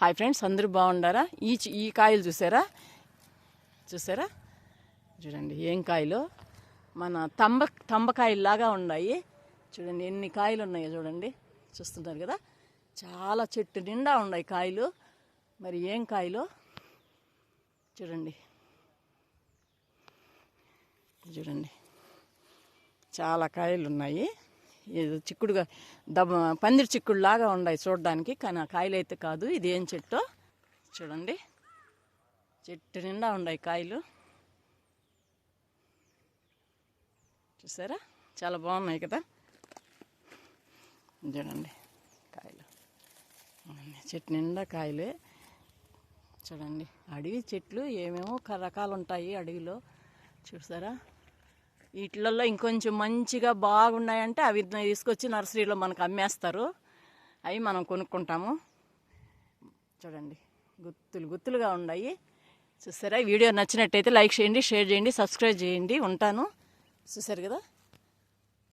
Hi friends, అందరూ బాగుండారా? ఈ కాయలు చూసారా చూడండి ఏం కాయలు. మన తంబకాయల్లాగా ఉన్నాయి. చూడండి ఎన్ని కాయలు ఉన్నాయో చూడండి, చూస్తుంటారు కదా. చాలా చెట్టు నిండా ఉన్నాయి కాయలు. మరి ఏం కాయలు చూడండి చాలా కాయలు ఉన్నాయి. ఇది చిక్కుడుగా పందిరి చిక్కుడులాగా ఉన్నాయి చూడడానికి, కానీ ఆ కాయలు అయితే కాదు. ఇది ఏం చెట్టు చూడండి, చెట్టు నిండా ఉన్నాయి కాయలు. చూసారా, చాలా బాగున్నాయి కదా. చూడండి కాయలు, చెట్టు నిండా కాయలే. చూడండి అడవి చెట్లు ఏమేమో రకాలు ఉంటాయి అడవిలో. చూసారా, వీటిలలో ఇంకొంచెం మంచిగా బాగున్నాయంటే అవి తీసుకొచ్చి నర్సరీలో మనకు అమ్మేస్తారు. అవి మనం కొనుక్కుంటాము. చూడండి గుత్తులుగా ఉన్నాయి. చూసారా, వీడియో నచ్చినట్టయితే లైక్ చేయండి, షేర్ చేయండి, సబ్స్క్రైబ్ చేయండి. ఉంటాను. చూసారు కదా.